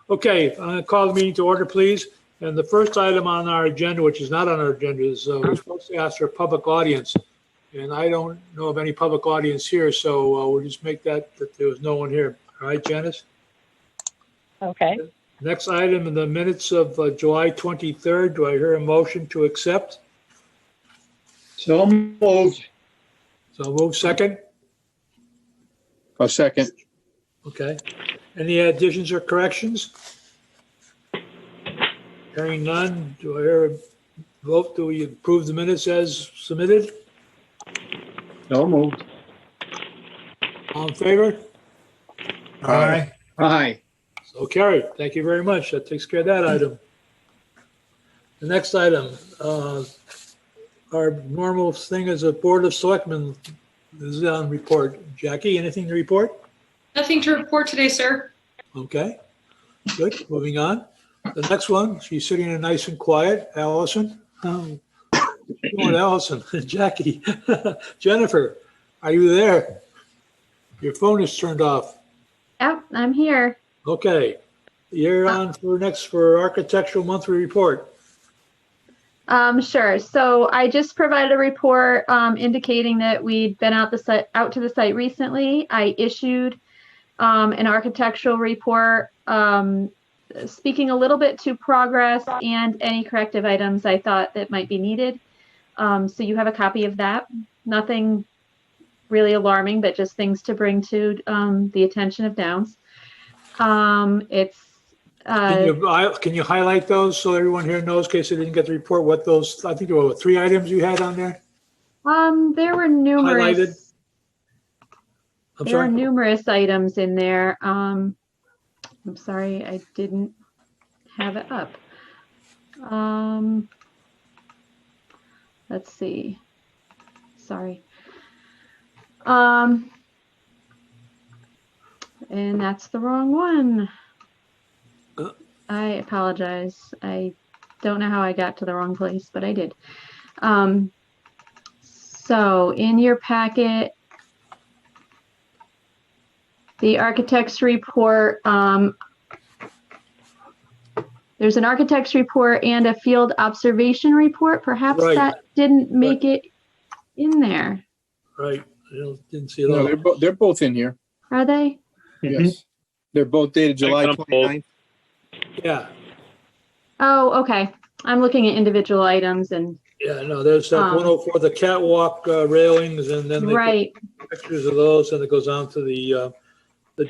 Okay, I'm going to call the meeting to order, please. And the first item on our agenda, which is not on our agenda, is we're supposed to ask for a public audience. And I don't know of any public audience here, so we'll just make that there was no one here. All right, Janice? Okay. Next item in the minutes of July 23rd. Do I hear a motion to accept? So moved. So move second. A second. Okay. Any additions or corrections? Hearing none, do I hear a vote? Do we approve the minutes as submitted? So moved. All in favor? Aye. Aye. So carried. Thank you very much. That takes care of that item. The next item, our normal thing is a Board of Selectmen is on report. Jackie, anything to report? Nothing to report today, sir. Okay, good. Moving on. The next one, she's sitting there nice and quiet. Allison. Come on, Allison. Jackie. Jennifer, are you there? Your phone is turned off. Yep, I'm here. Okay. You're on for next for Architectural Monthly Report. Sure. So I just provided a report indicating that we'd been out to the site recently. I issued an architectural report speaking a little bit to progress and any corrective items I thought that might be needed. So you have a copy of that. Nothing really alarming, but just things to bring to the attention of Downs. It's Can you highlight those so everyone here knows, in case they didn't get the report, what those, I think there were 3 items you had on there? There were numerous. Highlighted? I'm There are sorry? numerous items in there. I'm sorry, I didn't have it up. Let's see. Sorry. And that's the wrong one. I apologize. I don't know how I got to the wrong place, but I did. So in your packet, the architect's report, there's an architect's report and a field observation report. Perhaps Right. that didn't make it in there. Right. I didn't see it No, all. they're both in here. Are they? Yes. They're both dated July 29th. Yeah. Oh, okay. I'm looking at individual items and Yeah, no, there's 104, the catwalk railings, and then they put right. pictures of those, and it goes on to the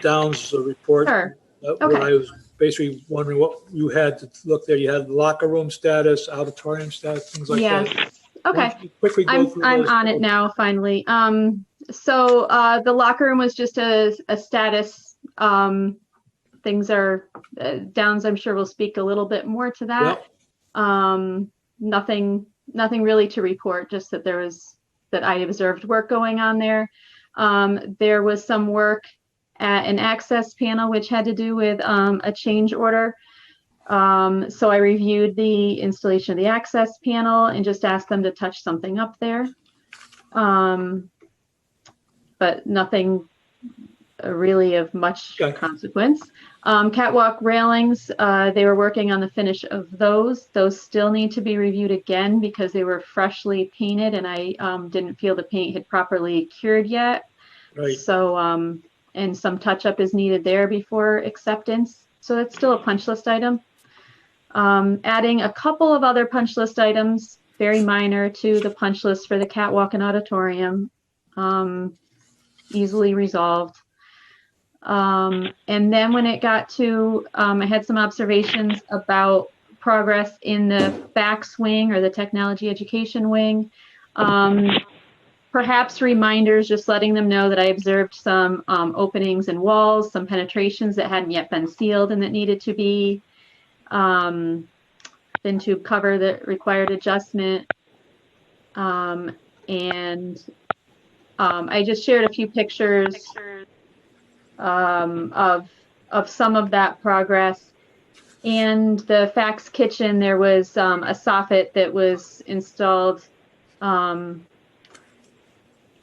Downs report. Sure. Where Okay. I was basically wondering what you had to look there. You had locker room status, auditorium status, things like Yes. that. Okay. Why don't you quickly go I'm through I'm those? on it now finally. So the locker room was just a status. Things are Downs. I'm sure we'll speak a little bit more to that. Nothing really to report. Just that I observed work going on there. There was some work at an access panel which had to do with a change order. So I reviewed the installation of the access panel and just asked them to touch something up there. But nothing really of much Okay. consequence. Catwalk railings, they were working on the finish of those. Those still need to be reviewed again because they were freshly painted and I didn't feel the paint had properly cured yet. Right. So, and some touch up is needed there before acceptance. So that's still a punch list item. Adding a couple of other punch list items, very minor, to the punch list for the catwalk and auditorium. Easily resolved. And then when it got to, I had some observations about progress in the backswing or the technology education wing. Perhaps reminders, just letting them know that I observed some openings in walls, some penetrations that hadn't yet been sealed and that needed to be thin tube cover that required adjustment. And I just shared a few pictures of some of that progress. And the fax kitchen, there was a soffit that was installed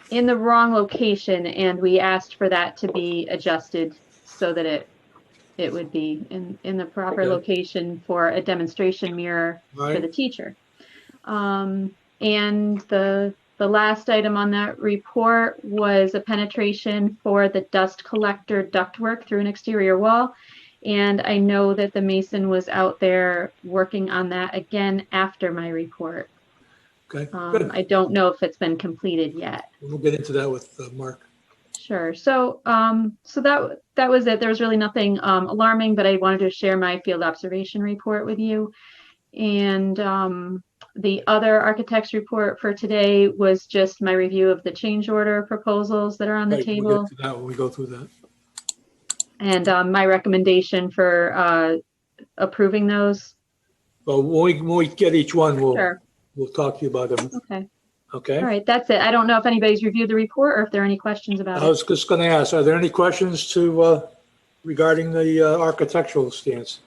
in the wrong location, and we asked for that to be adjusted so that it it would be in the proper Okay. location for a demonstration mirror for the Right, teacher. And the last item on that report was a penetration for the dust collector ductwork through an exterior wall. And I know that the mason was out there working on that again after my report. okay, good. I don't know if it's been completed yet. We'll get into that with Mark. Sure. So, so that was it. There was really nothing alarming, but I wanted to share my field observation report with you. And the other architect's report for today was just my review of the change order proposals that are on the Right, table, we'll get to that when we go through that. and my recommendation for approving those. Well, when we get each one, Sure. we'll talk to you about them, Okay. okay? All right. That's it. I don't know if anybody's reviewed the report or if there are any questions about I it. was just gonna ask, are there any questions regarding the architectural stance?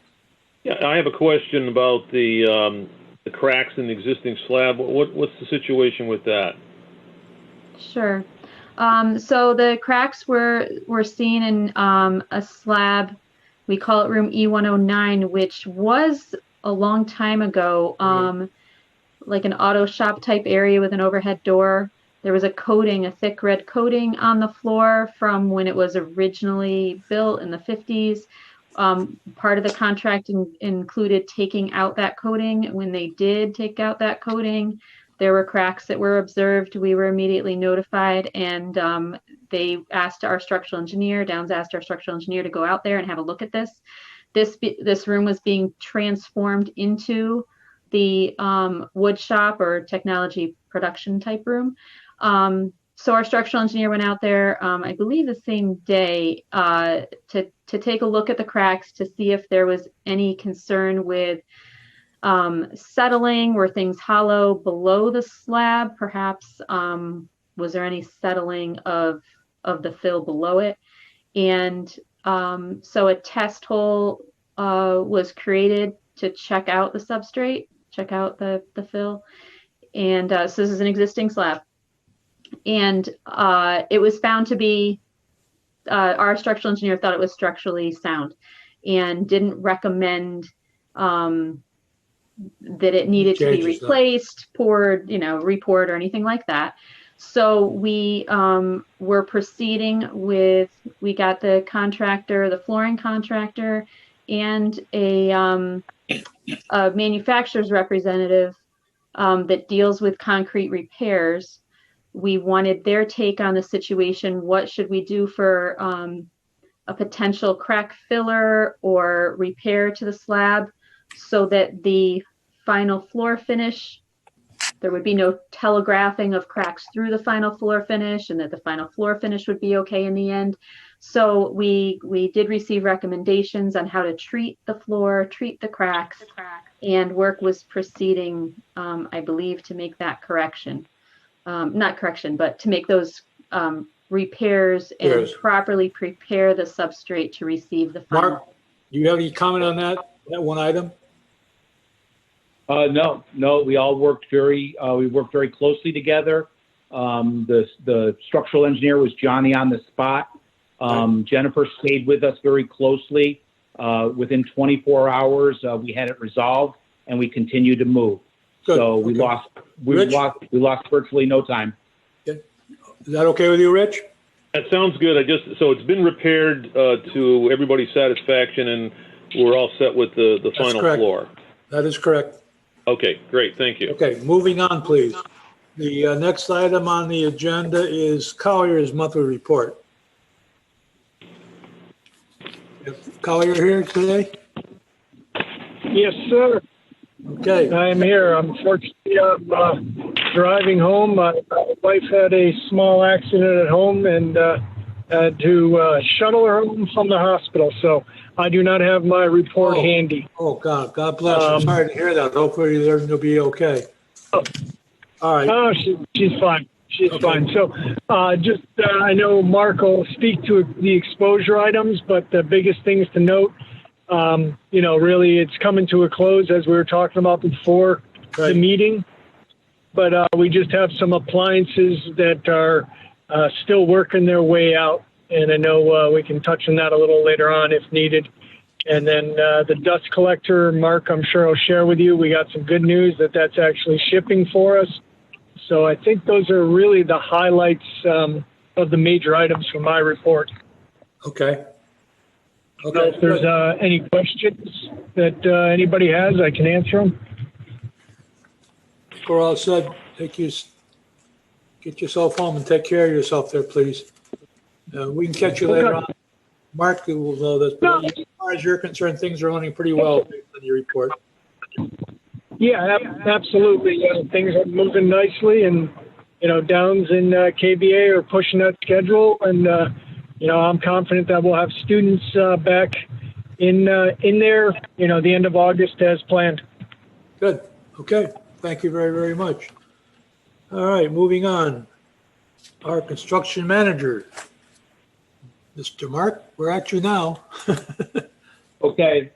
Yeah, I have a question about the cracks in the existing slab. What's the situation with that? Sure. So the cracks were seen in a slab. We call it room E109, which was a long time ago, like an auto shop type area with an overhead door. There was a coating, a thick red coating on the floor from when it was originally built in the 50s. Part of the contract included taking out that coating. When they did take out that coating, there were cracks that were observed. We were immediately notified, and they asked our structural engineer, Downs asked our structural engineer to go out there and have a look at this. This room was being transformed into the wood shop or technology production type room. So our structural engineer went out there, I believe the same day, to take a look at the cracks to see if there was any concern with settling. Were things hollow below the slab? Perhaps was there any settling of the fill below it? And so a test hole was created to check out the substrate, check out the fill. And so this is an existing slab. And it was found to be, our structural engineer thought it was structurally sound and didn't recommend that it needed to be replaced, poured, repoured or anything like that. So we were proceeding with, we got the contractor, the flooring contractor, and a manufacturer's representative that deals with concrete repairs. We wanted their take on the situation. What should we do for a potential crack filler or repair to the slab so that the final floor finish, there would be no telegraphing of cracks through the final floor finish, and that the final floor finish would be okay in the end. So we did receive recommendations on how to treat the floor, treat the cracks, and work was proceeding, I believe, to make that correction. Not correction, but to make those repairs and properly prepare the substrate to receive the final. Mark, do you have any comment on that one item? No. We all worked we worked very closely together. The structural engineer was Johnny on the spot. Jennifer stayed with us very closely. Within 24 hours, we had it resolved, and we continued to move. Good. So we Okay. lost virtually no time. Is that okay with you, Rich? That sounds good. So it's been repaired to everybody's satisfaction, and we're all set with the final correct. floor. That is correct. Okay, great. Thank you. Okay, moving on, please. The next item on the agenda is Collier's monthly report. Is Collier here today? Yes, sir. Okay, I'm here. Unfortunately, I'm driving home. My wife had a small accident at home and had to shuttle her home from the hospital. So I do not have my report handy. oh God bless her. Sorry to hear that. Hopefully everything will be okay. All right. Oh, she's fine. She's fine. So just I know Mark will speak to the exposure items, but the biggest things to note, really it's coming to a close as we were talking about before the meeting. But we just have some appliances that are still working their way out. And I know we can touch on that a little later on if needed. And then the dust collector, Mark, I'm sure will share with you. We got some good news that that's actually shipping for us. So I think those are really the highlights of the major items from my report. Okay. So Okay. if there's any questions that anybody has, I can answer them. We're all said. Get yourself home and take care of yourself there, please. We can catch you later on. Mark will know this, but as far as you're concerned, things are running pretty well based on your report. Yeah, absolutely. Things are moving nicely, and Downs and KBA are pushing that schedule, and I'm confident that we'll have students back in there, the end of August as planned. Good. Okay. Thank you very, very much. All right, moving on. Our construction manager, Mr. Mark, we're at you now. Okay,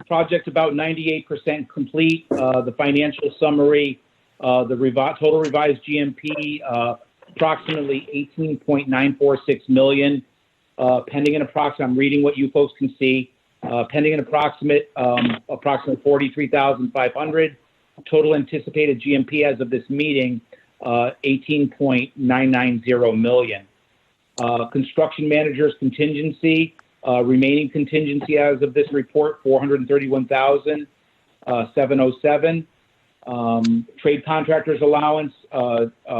project about 98% complete. The financial summary, the total revised GMP, approximately $18.946 million. Pending an approximate, I'm reading what you folks can see. Pending an approximate 43,500. Total anticipated GMP as of this meeting, 18.990 million. Construction manager's contingency, remaining contingency as of this report, 431,707. Trade contractors allowance,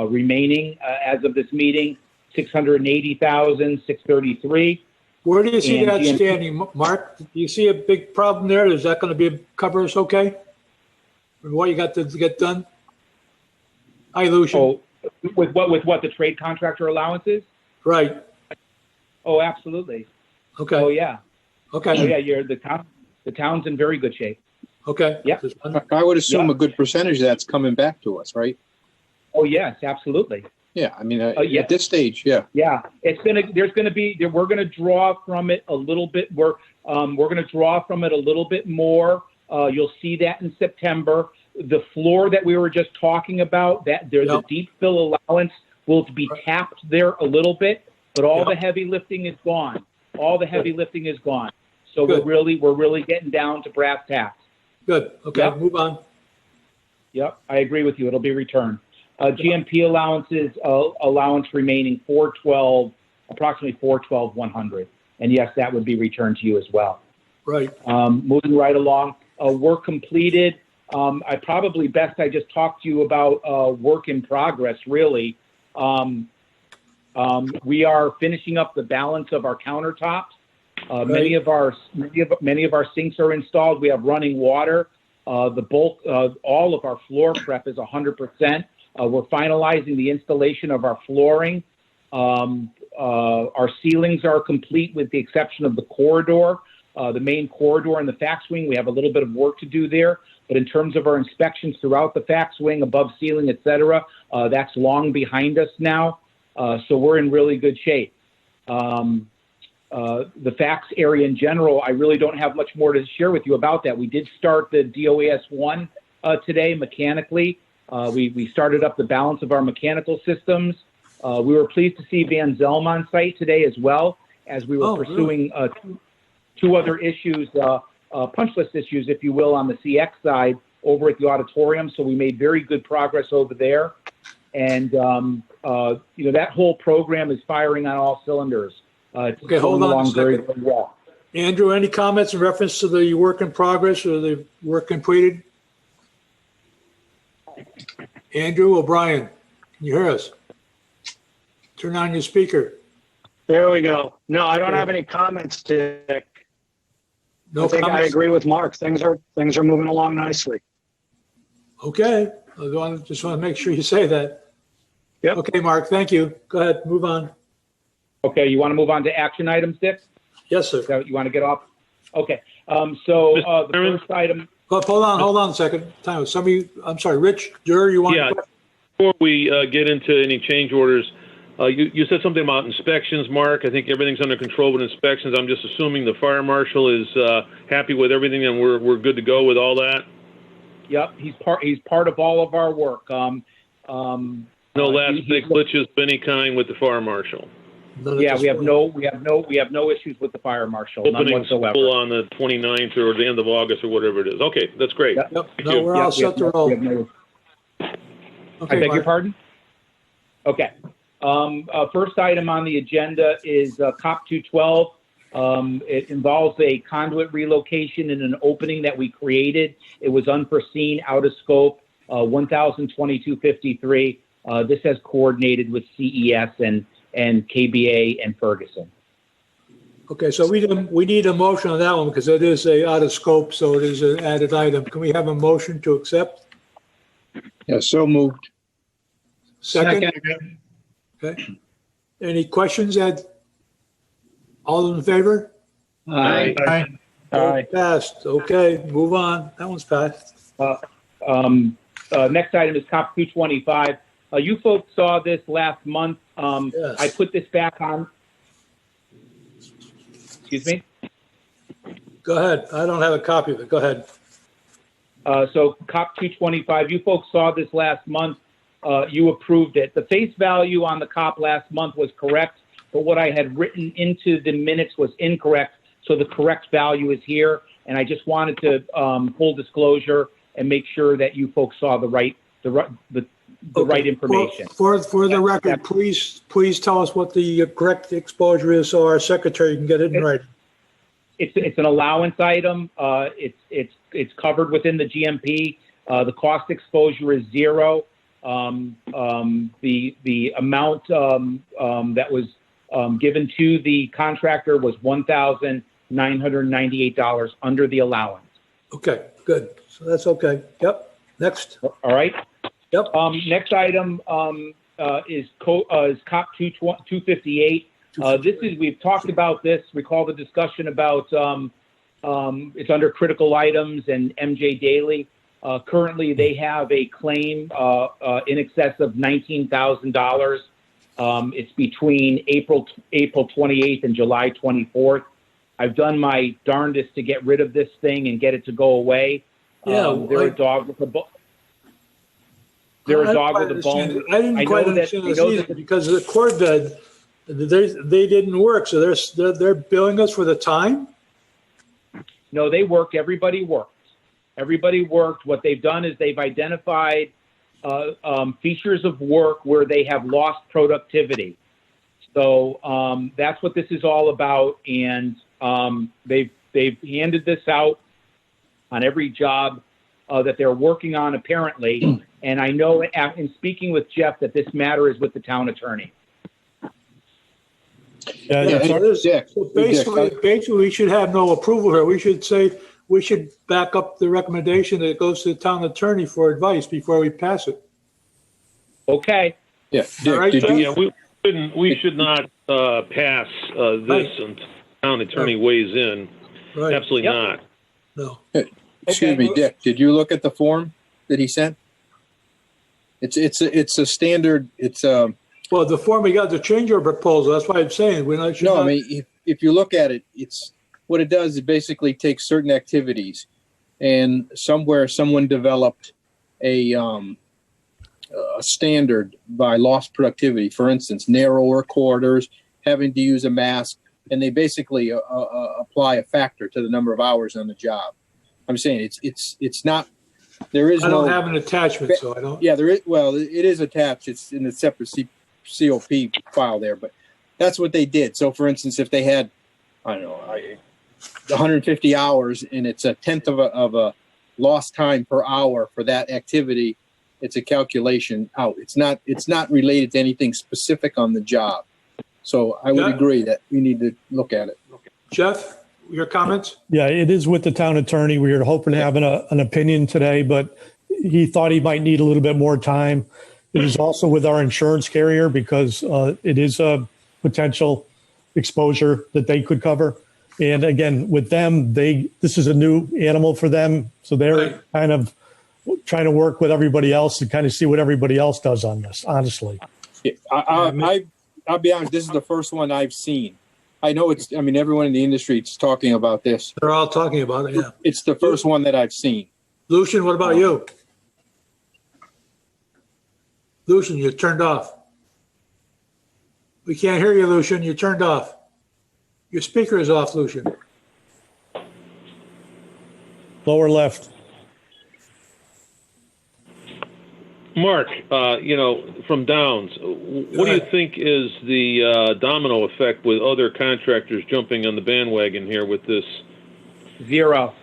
remaining as of this meeting, 680,633. Where do you see And that GMP standing, Mark? Do you see a big problem there? Is that going to cover us okay? And what you got to get done? Hi, Lucian. Oh, with what the trade contractor allowances? Right. Oh, absolutely. Okay. Oh, yeah. Okay. Oh, yeah. The town's in very good shape. Okay. Yeah. I would assume Yeah. a good percentage of that's coming back to us, right? Oh, yes, absolutely. Yeah, I mean, Yeah. at this stage, yeah. Yeah, we're going to draw from it a little bit. We're going to draw from it a little bit more. You'll see that in September. The floor that we were just talking about, the deep fill allowance will be tapped there a little bit, but all the heavy lifting is gone. All the heavy lifting is gone. So Good. we're really getting down to brass tacks. Good. Okay. Yep. Move on. Yep, I agree with you. It'll be returned. GMP allowances, allowance remaining approximately 412,100. And yes, that would be returned to you as well. Right. Moving right along, work completed. I just talk to you about work in progress, really. We are finishing up the balance of our countertops. Many of our sinks are installed. We have running water. The bulk, all of our floor prep is 100%. We're finalizing the installation of our flooring. Our ceilings are complete with the exception of the corridor, the main corridor and the fax wing. We have a little bit of work to do there. But in terms of our inspections throughout the fax wing, above ceiling, et cetera, that's long behind us now. So we're in really good shape. The fax area in general, I really don't have much more to share with you about that. We did start the DOAS 1 today mechanically. We started up the balance of our mechanical systems. We were pleased to see Van Zelm on site today as well, as we were pursuing two other issues, punch list issues, if you will, on the CX side over at the auditorium. So we made very good progress over there. And, that whole program is firing on all cylinders. Okay, hold on a second. very, very well. Andrew, any comments in reference to the work in progress or the work completed? Andrew O'Brien, can you hear us? Turn on your speaker. There we go. No, I don't have any comments, Dick. No I think comments? I agree with Mark. Things are moving along nicely. Okay, just want to make sure you say that. Yep. Okay, Mark, thank you. Go ahead, move on. Okay, you want to move on to action item 6? Yes, sir. Is that what you want to get off? Okay, the first item. Hold on a second. I'm sorry, Rich, you want Yeah. to? Before we get into any change orders, you said something about inspections, Mark. I think everything's under control with inspections. I'm just assuming the fire marshal is happy with everything and we're good to go with all that? Yep, he's part of all of our work. No last big glitches of any kind with the fire marshal? None at Yeah, this we have point. no issues with the fire marshal, none Opening whatsoever. school on the 29th or the end of August or whatever it is. Okay, that's great. Yep. Yep, Thank no, you. we're Yeah, all set to we roll. have no- I Okay, beg your Mark. pardon? Okay. First item on the agenda is COP 212. It involves a conduit relocation in an opening that we created. It was unforeseen, out of scope, 1,022.53. This has coordinated with CES and KBA and Ferguson. Okay, so we need a motion on that one because it is a out of scope, so it is an added item. Can we have a motion to accept? Yeah, so moved. Second? Okay. Any questions, Ed? All in favor? Aye. Aye. Passed. Okay, move on. That one's passed. Next item is COP 225. You folks saw this last month. Yes. I put this back on. Excuse me? Go ahead. I don't have a copy of it. Go ahead. So COP 225, you folks saw this last month. You approved it. The face value on the COP last month was correct, but what I had written into the minutes was incorrect. So the correct value is here. And I just wanted to full disclosure and make sure that you folks saw the right right information. For the record, please tell us what the correct exposure is so our secretary can get it in writing. It's an allowance item. It's covered within the GMP. The cost exposure is zero. The amount that was given to the contractor was $1,998 under the allowance. Okay, good. So that's okay. Yep. Next. All right. Yep. Next item is COP 258. We've talked about this. Recall the discussion about it's under critical items and MJ Daily. Currently, they have a claim in excess of $19,000. It's between April 28th and July 24th. I've done my darndest to get rid of this thing and get it to go away. Yeah, they're a dog with a bone. They're a dog with a bone. I didn't quite understand this either because the cord bed, they didn't work. So they're billing us for the time? No, they worked. Everybody worked. Everybody worked. What they've done is they've identified features of work where they have lost productivity. So that's what this is all about. And they've handed this out on every job that they're working on, apparently. And I know in speaking with Jeff that this matter is with the town attorney. So basically, we should have no approval here. We should say we should back up the recommendation that it goes to the town attorney for advice before we pass it. Okay. Yeah, All right, Dick, did you? Yeah, we should not pass this until the town attorney weighs in. Right. Absolutely not. No. Excuse me, Dick, did you look at the form that he sent? It's a standard, Well, the form we got to change our proposal. That's why I'm saying we're not. I mean, if you look at it, it's what it does is basically takes certain activities and somewhere someone developed a standard by lost productivity. For instance, narrower quarters, having to use a mask, and they basically apply a factor to the number of hours on the job. I'm saying it's not. There is I don't no have an attachment, so I don't. Yeah, there is. Well, it is attached. It's in a separate COP file there, but that's what they did. So, for instance, if they had, I don't know, 150 hours and it's a tenth of a lost time per hour for that activity, it's a calculation out. It's not related to anything specific on the job. So I would agree that we need to look at it. Jeff, your comments? Yeah, it is with the town attorney. We were hoping to have an opinion today, but he thought he might need a little bit more time. It is also with our insurance carrier because it is a potential exposure that they could cover. And again, with them, this is a new animal for them. So they're kind of trying to work with everybody else to kind of see what everybody else does on this, honestly. Yeah, I'll be honest, this is the first one I've seen. I know everyone in the industry is talking about this. They're all talking about it, yeah. It's the first one that I've seen. Lucian, what about you? Lucian, you're turned off. We can't hear you, Lucian. You're turned off. Your speaker is off, Lucian. Lower left. Mark, from Downs, what do you think is the domino effect with other contractors jumping on the bandwagon here with this? 0.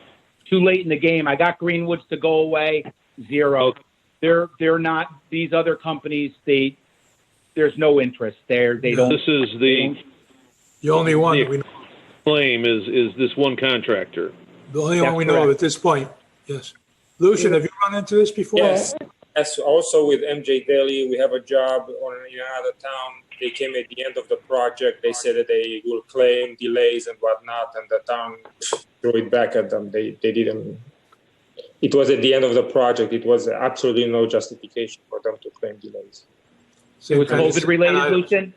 Too late in the game. I got Greenwoods to go away. 0. They're not, these other companies, there's no interest there. They don't. This is the only one that we know. Claim is this one contractor. The only one we know of at this point. Yes. Lucian, have you run into this before? Yes. Yes. Also with MJ Daly, we have a job in another town. They came at the end of the project. They said that they will claim delays and whatnot, and the town threw it back at them. They didn't. It was at the end of the project. It was absolutely no justification for them to claim delays. It was COVID related, Lucian?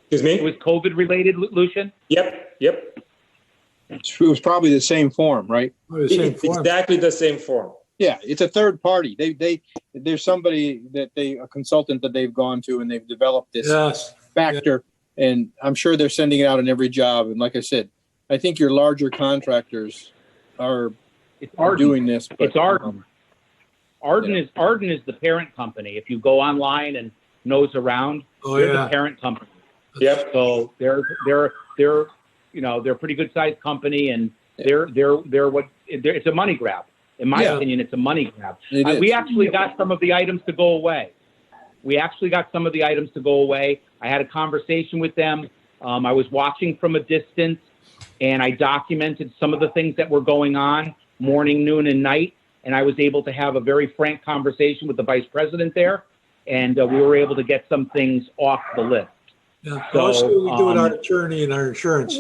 Excuse me? It was COVID related, Lucian? Yep. It was probably the same form, right? Exactly the same form. Yeah, it's a third party. There's somebody a consultant that they've gone to, and they've developed this factor, and I'm sure they're sending it out in every job. And like I said, I think your larger contractors are doing this. But, it's Arden. Arden is the parent company. If you go online and nose around, they're the parent company. Yep. So they're a pretty good sized company, and it's a money grab. In my opinion, it's a money grab. We actually got some of the items to go away. I had a conversation with them. I was watching from a distance, and I documented some of the things that were going on morning, noon, and night. And I was able to have a very frank conversation with the vice president there, and we were able to get some things off the list. Yeah, so, we do with our attorney and our insurance.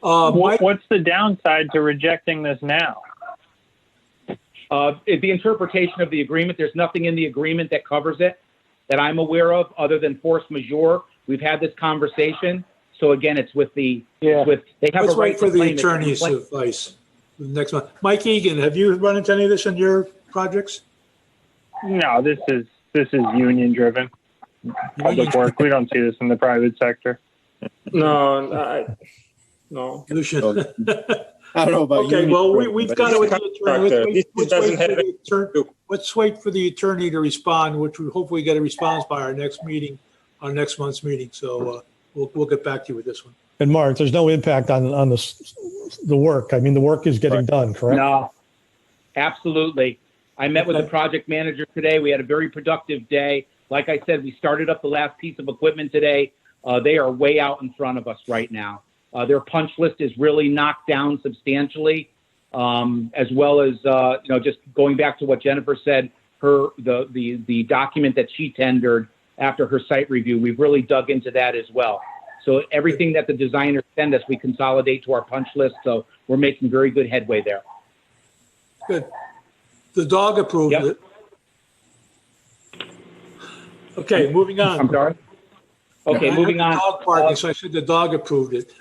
What's the downside to rejecting this now? The interpretation of the agreement. There's nothing in the agreement that covers it that I'm aware of other than force majeure. We've had this conversation. So again, it's with they have Let's a right wait for the attorney's advice. Next one. Mike Egan, have you run into any of this in your projects? No, this is union driven. Public work. We don't see this in the private sector. No. Lucian. I don't know about you. Okay, well, we've got it with the attorney. Let's wait for the attorney to respond, which we hopefully get a response by our next month's meeting. So we'll get back to you with this one. And Mark, there's no impact on the work. I mean, the work is getting done, correct? No, absolutely. I met with the project manager today. We had a very productive day. Like I said, we started up the last piece of equipment today. They are way out in front of us right now. Their punch list is really knocked down substantially, as well as just going back to what Jennifer said. The document that she tendered after her site review, we've really dug into that as well. So everything that the designers send us, we consolidate to our punch list. So we're making very good headway there. Good. The dog approved it. Okay, moving on. I'm sorry. Okay, moving on. Dog parking, so I said the dog approved it.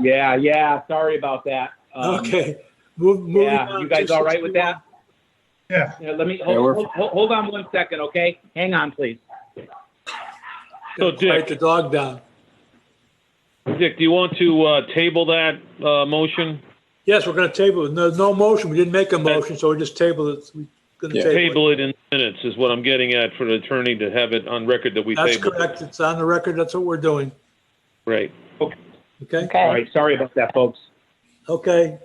Yeah. Sorry about that. Okay. Moving on. You guys all right with that? Yeah. Let me hold on 1 second, okay? Hang on, please. So, Dick, write the dog down. Dick, do you want to table that motion? Yes, we're going to table it. No motion. We didn't make a motion, so we just tabled it. We're going to table it in minutes is what I'm getting at for the attorney to have it on record that we tabled. That's correct. It's on the record. That's what we're doing. Right. Okay. All right. Sorry about that, folks. Okay.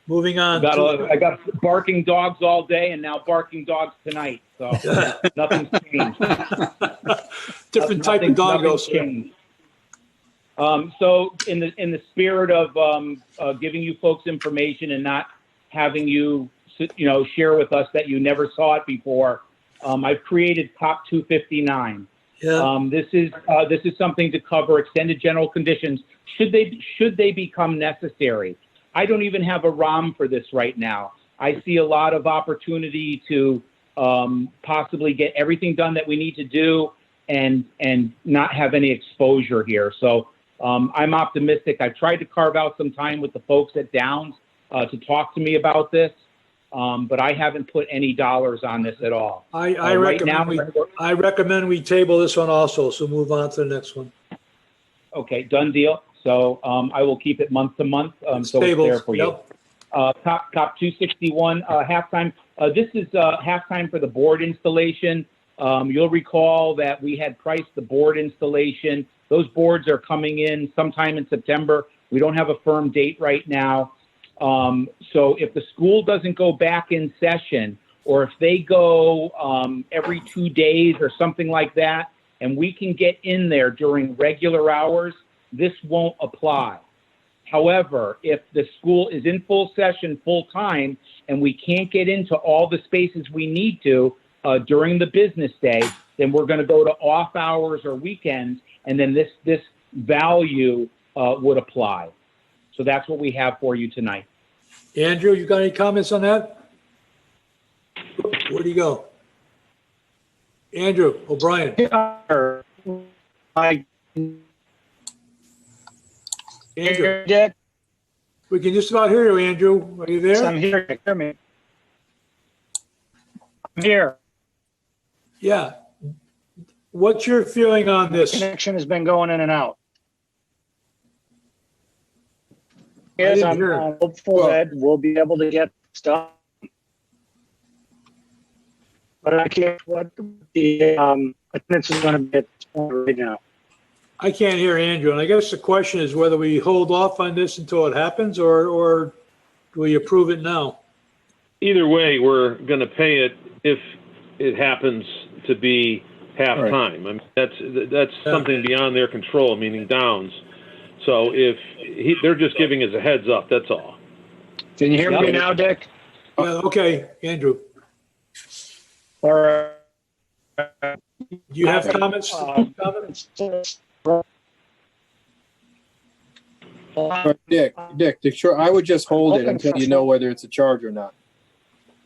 Moving on. I got barking dogs all day and now barking dogs tonight. So nothing's changed. Different type of dog also. So in the spirit of giving you folks information and not having you share with us that you never saw it before, I've created Top 259. Yeah. This is something to cover extended general conditions should they become necessary. I don't even have a ROM for this right now. I see a lot of opportunity to possibly get everything done that we need to do and not have any exposure here. So I'm optimistic. I've tried to carve out some time with the folks at Downs to talk to me about this, but I haven't put any dollars on this at all. I recommend we table this one also, so move on to the next one. Okay, done deal. So I will keep it month to month. So it's there for you. Yep. Cop 261, halftime. This is halftime for the board installation. You'll recall that we had priced the board installation. Those boards are coming in sometime in September. We don't have a firm date right now. So if the school doesn't go back in session, or if they go every 2 days or something like that, and we can get in there during regular hours, this won't apply. However, if the school is in full session, full time, and we can't get into all the spaces we need to during the business day, then we're going to go to off hours or weekends, and then this value would apply. So that's what we have for you tonight. Andrew, you got any comments on that? Where'd he go? Andrew O'Brien. Andrew, Dick, we can just about hear you, Andrew. Are you there? I'm here. Hear me? I'm here. Yeah. What's your feeling on this? Connection has been going in and out. I Yes, didn't I'm hear. hopeful that we'll be able to get stuff. But I can't, what the attendance is going to be at this point right now. I can't hear Andrew, and I guess the question is whether we hold off on this until it happens, or do we approve it now? Either way, we're going to pay it if it happens to be half-time. I mean, that's something beyond their control, meaning downs. So if they're just giving us a heads up, that's all. Can you hear me now, Dick? Yeah, okay, Andrew. Or Do you have comments? Dick, sure, I would just hold it until you know whether it's a charge or not.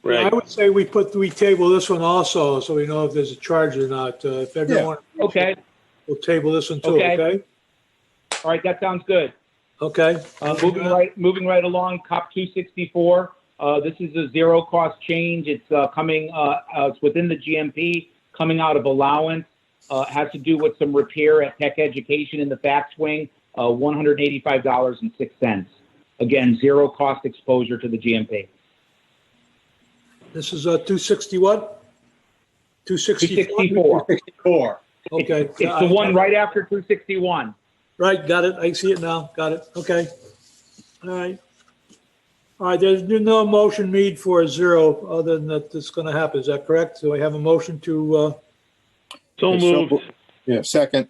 Right. I would say we table this one also, so we know if there's a charge or not. If everyone, Okay. we'll table this one too. Okay. Okay. All right, that sounds good. Okay. Moving right along, Cop 264. This is a zero cost change. It's coming. It's within the GMP, coming out of allowance. Has to do with some repair at Tech Education in the Backswing. $185.06. Again, zero cost exposure to the GMP. This is 260 what? 264. 64. Okay. It's the one right after 261. Right, got it. I see it now. Got it. Okay. All right. All right, there's no motion made for a zero other than that it's going to happen. Is that correct? So I have a motion to So moved. Yeah, second.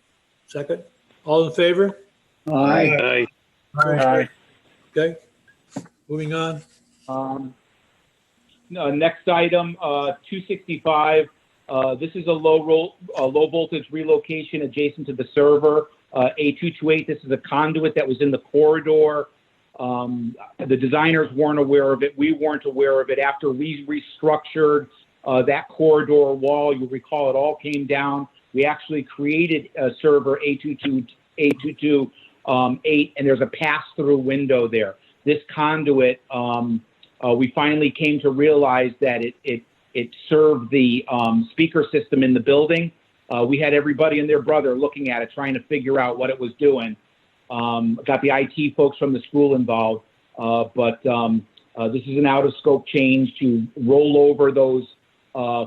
second. All in favor? Aye. Aye. Okay. Moving on. Next item, 265. This is a low voltage relocation adjacent to the server. A228. This is a conduit that was in the corridor. The designers weren't aware of it. We weren't aware of it. After we restructured that corridor wall, you recall it all came down. We actually created a server A228, and there's a pass-through window there. This conduit, we finally came to realize that it served the speaker system in the building. We had everybody and their brother looking at it, trying to figure out what it was doing. Got the IT folks from the school involved, but this is an out-of-scope change to roll over those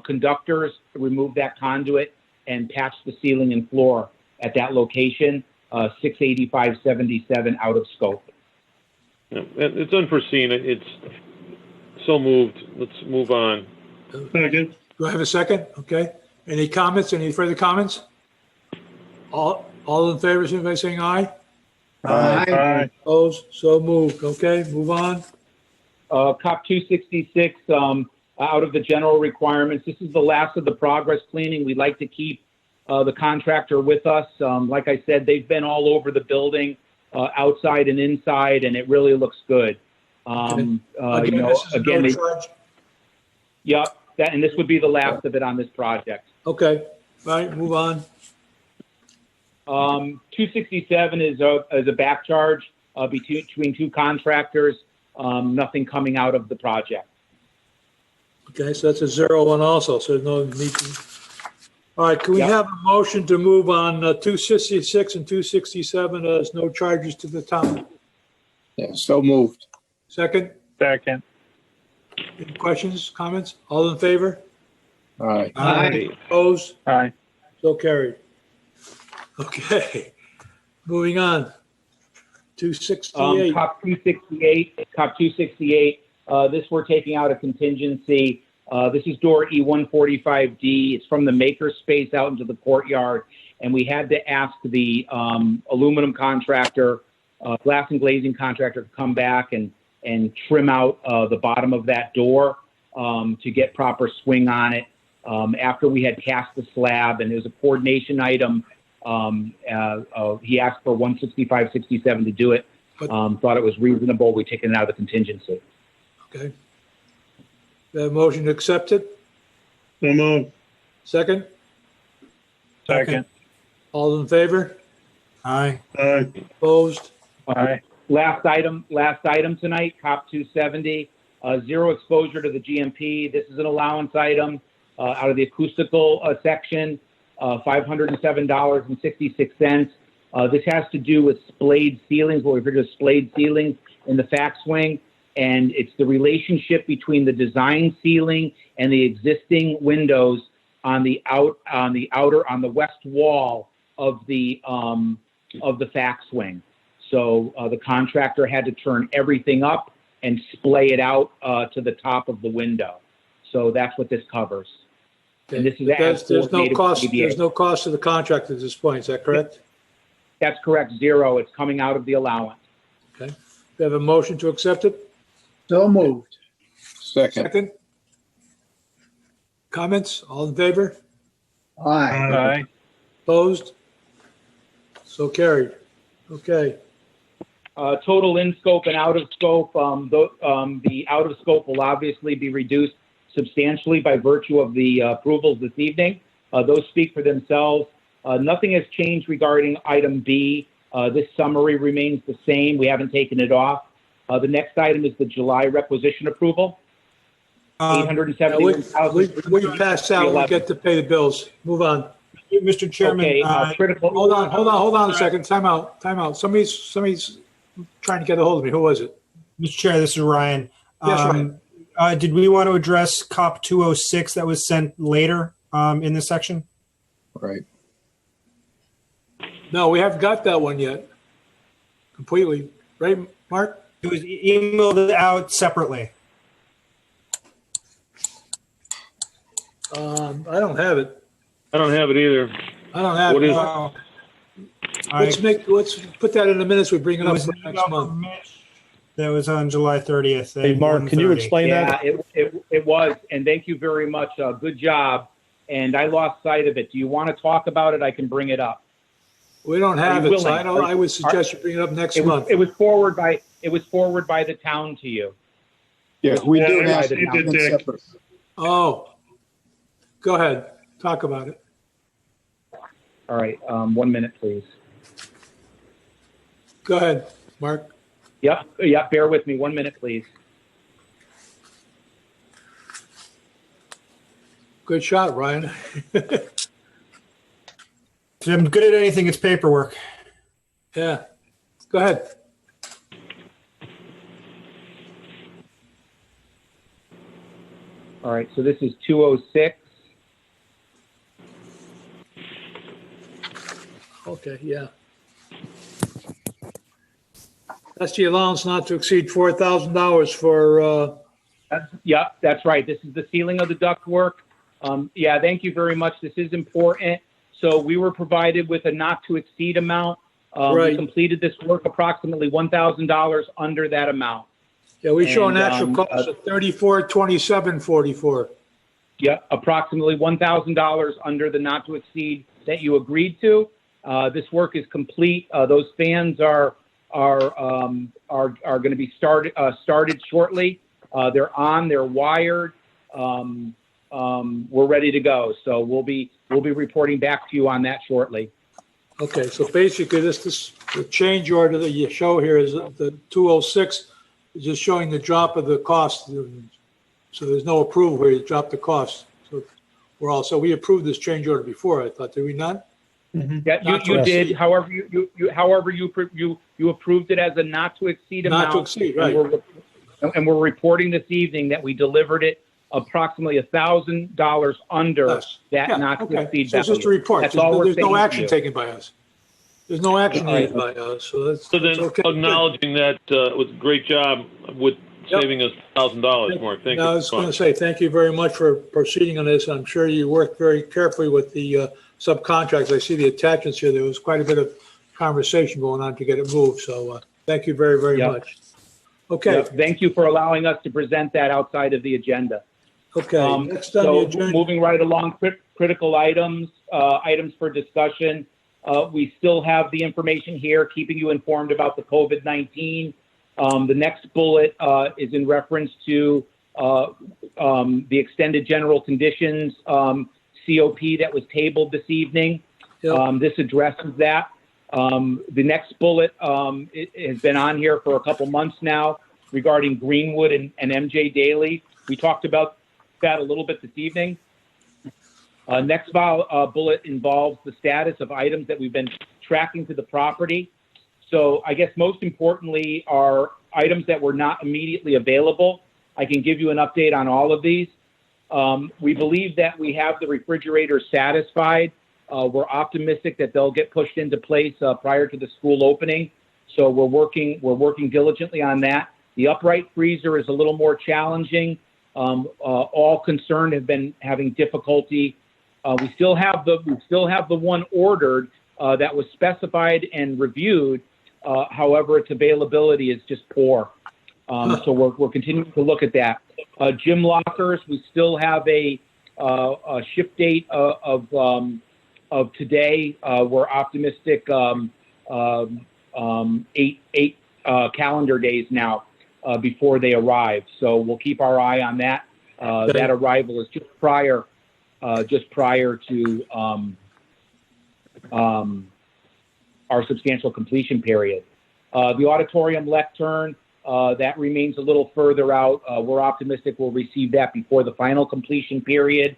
conductors, remove that conduit, and patch the ceiling and floor at that location, 685.77 out of scope. Yeah, it's unforeseen. It's so moved. Let's move on. Second. Do I have a second? Okay. Any comments? Any further comments? All in favor, signify by saying aye. Aye. Opposed? So moved. Okay, move on. Cop 266, out of the general requirements, this is the last of the progress cleaning. We'd like to keep the contractor with us. Like I said, they've been all over the building, outside and inside, and it really looks good. Again, this is no charge. Yep, and this would be the last of it on this project. Okay, all right, move on. 267 is a back charge between two contractors. Nothing coming out of the project. Okay, so that's a 0-1 also, so there's no need to. All right, can we Yep. have a motion to move on 266 and 267 as no charges to the town? Yeah, so moved. Second, Second. any questions, comments? All in favor? All right. Aye. Opposed? Aye. So carried. Okay, moving on. 268. Cop 268, this we're taking out a contingency. This is door E145D. It's from the maker space out into the courtyard. And we had to ask the aluminum contractor, glass and glazing contractor to come back and trim out the bottom of that door to get proper swing on it. After we had cast the slab, and it was a coordination item, he asked for $165.67 to do it. Thought it was reasonable. We taken it out of the contingency. Okay. The motion to accept it? So moved. Second? Second. All in favor? Aye. Opposed? Aye. Last item tonight, Cop 270, zero exposure to the GMP. This is an allowance item out of the acoustical section, $507.66. This has to do with splayed ceilings, what we refer to as splayed ceilings in the Backswing, and it's the relationship between the design ceiling and the existing windows on the west wall of the Backswing. So the contractor had to turn everything up and splay it out to the top of the window. So that's what this covers. And this is There's no cost. There's no cost to the contract at this point. Is that correct? That's correct. Zero. It's coming out of the allowance. Okay. We have a motion to accept it? So moved. Second. Second? Comments? All in favor? Aye. Opposed? So carried. Okay. Total in scope and out of scope. The out of scope will obviously be reduced substantially by virtue of the approvals this evening. Those speak for themselves. Nothing has changed regarding item B. This summary remains the same. We haven't taken it off. The next item is the July requisition approval. We pass out. We get to pay the bills. Move on. Mr. Chairman, Okay, critical. Hold on a second. Time out. Somebody's trying to get a hold of me. Who was it? Mr. Chair, this is Ryan. Yes, Ryan. Did we want to address COP 206 that was sent later in this section? Right. No, we haven't got that one yet. Completely. Right, Mark? It was emailed out separately. I don't have it. I don't have it either. I don't have What it. is it? Let's put that in the minutes. We bring it It up was for an next email month. from Mitch that was on July 30th. Hey, Mark, can you 1:30. explain that? Yeah, it was, and thank you very much. Good job. And I lost sight of it. Do you want to talk about it? I can bring it up. We don't have Are you it, so willing? I would suggest you bring it up next month. It was forwarded by the town to you. Yeah, we do Yeah, have I did, it separate. Oh, go ahead. Talk about it. All right, 1 minute, please. Go ahead, Mark. Yeah, bear with me. 1 minute, please. Good shot, Ryan. If I'm good at anything, it's paperwork. Yeah. Go ahead. All right, so this is 206. Okay, yeah. That's the allowance not to exceed $4,000 for, Yeah, that's right. This is the ceiling of the ductwork. Yeah, thank you very much. This is important. So we were provided with a not to exceed amount. Right. We completed this work approximately $1,000 under that amount. yeah, we show an And, actual cost of $34,2744. Yeah, approximately $1,000 under the not to exceed that you agreed to. This work is complete. Those fans are going to be started shortly. They're on. They're wired. We're ready to go. So we'll be reporting back to you on that shortly. Okay, so basically this the change order that you show here is the 206 is just showing the drop of the cost. So there's no approval where you drop the cost. So we're all, so we approved this change order before, I thought, did we not? Yeah, Not to you did. exceed. However, you approved it as a not to exceed amount. Not to exceed, right. And we're reporting this evening that we delivered it approximately $1,000 under Yes. that Yeah, not to okay. exceed So it's just a value. report. That's all we're There's no saying to action you. taken by us. There's no action All right. needed by us, so that's So then, okay. acknowledging that with a great job with Yep. saving us $1,000, Mark. Thank you. Now, I was going to say, thank you very much for proceeding on this. I'm sure you worked very carefully with the subcontractors. I see the attachments here. There was quite a bit of conversation going on to get it moved, so thank you very, very Yep. much. Okay, Yeah, thank you for allowing us to present that outside of the agenda. okay. Next on the So agenda, moving right along, critical items, items for discussion. We still have the information here, keeping you informed about the COVID-19. The next bullet is in reference to the extended general conditions COP that was tabled this evening. Yep. This addresses that. The next bullet it has been on here for a couple months now regarding Greenwood and MJ Daly. We talked about that a little bit this evening. Next bullet involves the status of items that we've been tracking to the property. So I guess most importantly are items that were not immediately available. I can give you an update on all of these. We believe that we have the refrigerators satisfied. We're optimistic that they'll get pushed into place prior to the school opening. So we're working diligently on that. The upright freezer is a little more challenging. All concerned have been having difficulty. We still have the one ordered that was specified and reviewed. However, its availability is just poor. So we're continuing to look at that. Gym lockers, we still have a ship date of today. We're optimistic 8 calendar days now before they arrive. So we'll keep our eye on that. That arrival is just prior to our substantial completion period. The auditorium lectern, that remains a little further out. We're optimistic we'll receive that before the final completion period.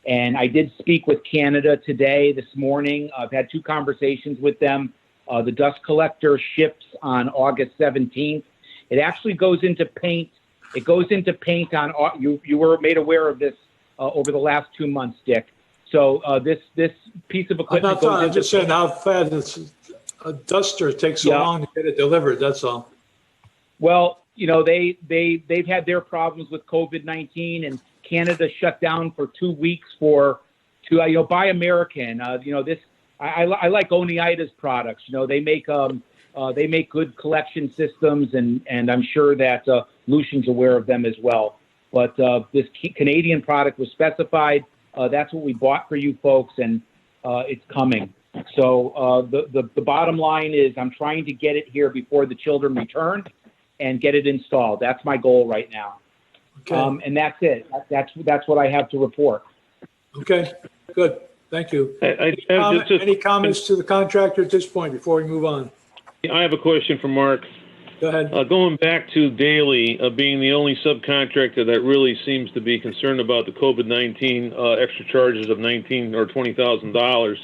And I did speak with Canada today, this morning. I've had 2 conversations with them. The dust collector ships on August 17th. It actually goes into paint. It goes into paint on, you were made aware of this over the last 2 months, Dick. So this piece of equipment goes into. I'm just saying how fast a duster takes so long to get it delivered. That's all. Well, you know, they've had their problems with COVID-19, and Canada shut down for 2 weeks to Buy American. I like Oneida's products. You know, they make good collection systems, and I'm sure that Lucian's aware of them as well. But this Canadian product was specified. That's what we bought for you folks, and it's coming. So the bottom line is I'm trying to get it here before the children return and get it installed. That's my goal right now. Okay. And that's it. That's what I have to report. Okay, good. Thank you. I Any comments to the contractor at this point before we move on? I have a question for Mark. Go ahead. Going back to Daly being the only subcontractor that really seems to be concerned about the COVID-19 extra charges of $19,000 or $20,000.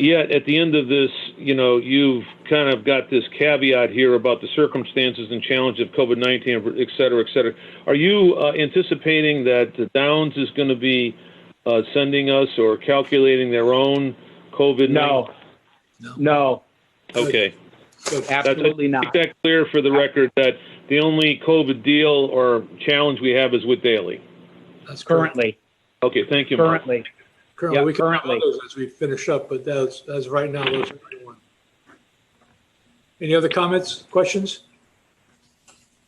Yet at the end of this, you know, you've kind of got this caveat here about the circumstances and challenge of COVID-19, et cetera, et cetera. Are you anticipating that the Downs is going to be sending us or calculating their own COVID-19? No. Okay. Absolutely not. Make that clear for the record that the only COVID deal or challenge we have is with Daly. That's Currently. Okay, thank you, Mark. Currently. Currently, Yeah, we can have currently. those as we finish up, but as of right now, those are the one. Any other comments, questions?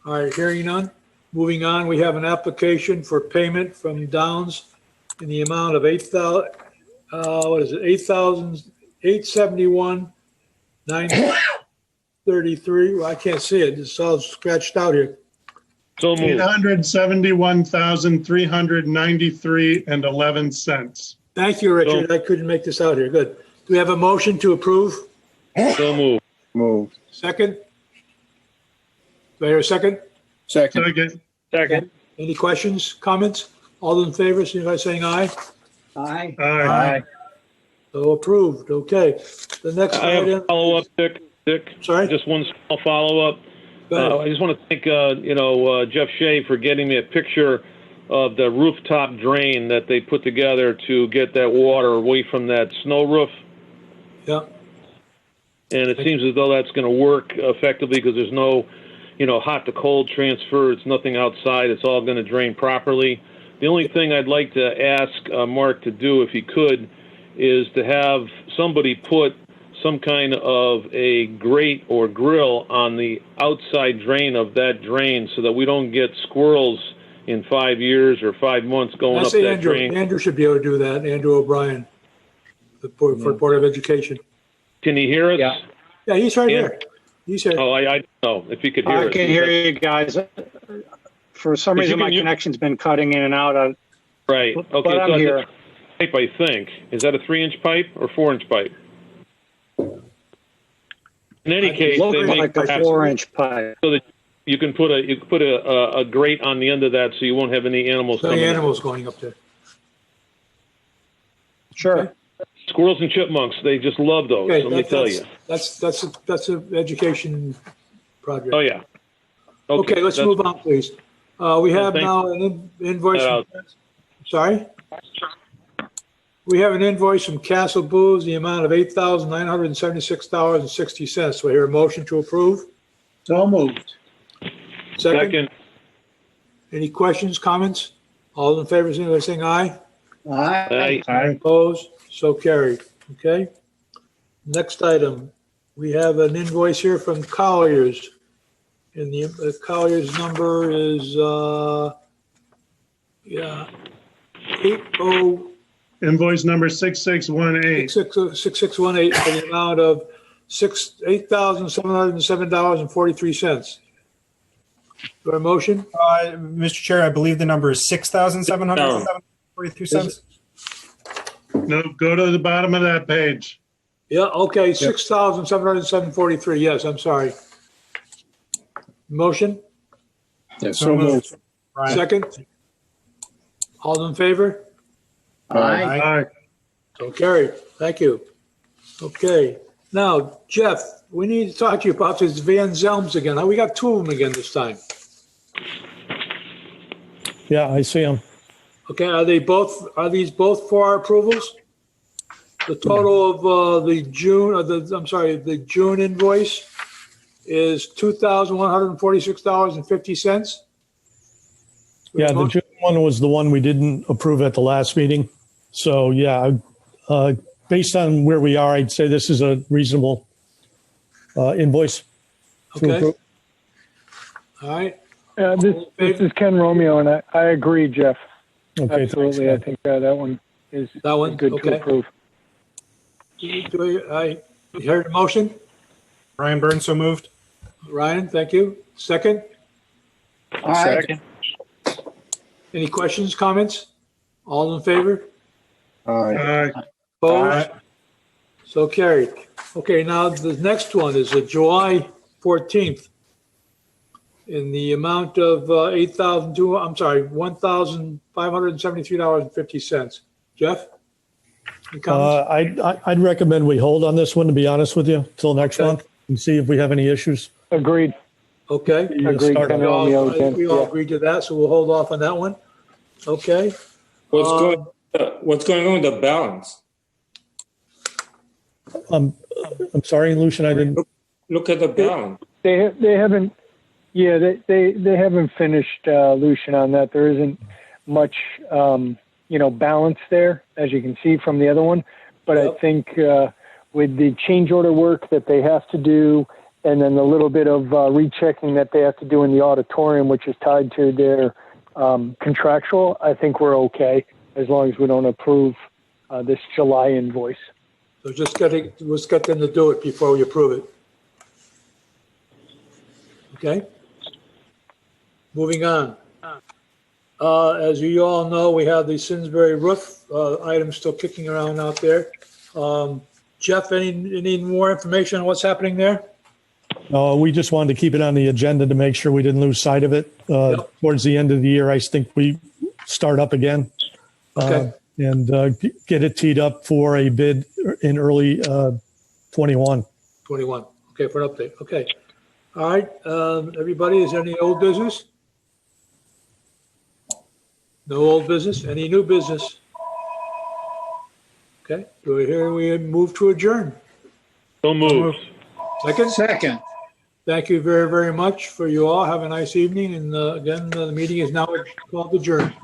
All right, hearing none. Moving on, we have an application for payment from Downs in the amount of $871,933. Well, I can't see it. It's all scratched out here. So moved. $871,393.11. Thank you, Richard. I couldn't make this out here. Good. Do we have a motion to approve? So moved. Moved. Second? Do I hear a second? Second. Second. Any questions, comments? All in favor, signify by saying aye. Aye. Aye. So approved. Okay. The next I have a item. follow-up, Dick. Sorry? Just one small follow-up. Go ahead. I just want to thank, Jeff Shea for getting me a picture of the rooftop drain that they put together to get that water away from that snow roof. Yeah. And it seems as though that's going to work effectively because there's no, hot to cold transfer. It's nothing outside. It's all going to drain properly. The only thing I'd like to ask Mark to do, if he could, is to have somebody put some kind of a grate or grill on the outside drain of that drain so that we don't get squirrels in 5 years or 5 months going That's up that Andrew. drain. Andrew should be able to do that. Andrew O'Brien, for Board of Education. Can you hear us? Yeah. Yeah, he's right Yeah. here. He's here. Oh, I don't know if you could hear us. I can hear you guys. For some If reason, you my can- connection's been cutting in and out. Right. But Okay. I'm So here. that's a pipe, I think. Is that a 3-inch pipe or 4-inch pipe? In any case, Looks they make like a perhaps 4-inch pipe. so that you can put a grate on the end of that so you won't have any animals So coming the in. animals going up there. Sure. Squirrels and chipmunks, they just love those. Okay, let me tell you. that's an education project. Oh yeah. Okay, let's that's- move on, please. We have thank- now an invoice. Uh, Sorry? We have an invoice from Castle Booze, the amount of $8,976.60. Do I hear a motion to approve? So moved. Second? Second. Any questions, comments? All in favor, signify by saying aye. Aye. Opposed? So carried. Okay. Next item, we have an invoice here from Collier's. And the Collier's number is, 80 Invoice number 6618. 6618 for the amount of $8,707.43. Do I have a motion? Mr. Chair, I believe the number is 6,743 No, go to the bottom of that page. Yeah, okay, 6,707.43. Yes, I'm sorry. Motion? Yeah, so moved. Second? All in favor? Aye. So carried. Thank you. Okay. Now, Jeff, we need to talk to you about this Van Zelms again. We got two of them again this time. Yeah, I see them. Okay, are these both for our approvals? The total of the June invoice is $2,146.50. Yeah, the June one was the one we didn't approve at the last meeting. So, yeah, based on where we are, I'd say this is a reasonable invoice. to Okay. approve. All right. This is Ken Romeo, and I agree, Jeff. Okay, Absolutely. I think that one is That one? good Okay. to approve. You heard the motion? Ryan Burns, so moved. Ryan, thank you. Second? Second. Any questions, comments? All in favor? Aye. Opposed? So carried. Okay, now the next one is July 14th in the amount of $1,573.50. Jeff? Any comments? I'd recommend we hold on this one, to be honest with you, till next Okay. month and see if we have any issues. Agreed. Okay. You Agreed, start- Ken We all- Romeo again. we all Yeah. agreed to that, so we'll hold off on that one. Okay. What's going on with the balance? I'm sorry, Lucian, I didn't. Look at the balance. They haven't. Yeah, they haven't finished, Lucian, on that. There isn't much, balance there, as you can see from the other one. But Yep. I think with the change order work that they have to do, and then the little bit of rechecking that they have to do in the auditorium, which is tied to their contractual, I think we're okay as long as we don't approve this July invoice. So let's get them to do it before we approve it. Okay? Moving on. As you all know, we have the Sinsbury Roof item still kicking around out there. Jeff, any more information on what's happening there? We just wanted to keep it on the agenda to make sure we didn't lose sight of it. Yep. Towards the end of the year, I think we start up again. Okay. And get it teed up for a bid in early 21. 21. Okay, for an update. Okay. All right, everybody, is there any old business? No old business? Any new business? Okay, do we hear we move to adjourn? So moved. Second? Second. Thank you very, very much for you all. Have a nice evening. And again, the meeting is now called adjourned.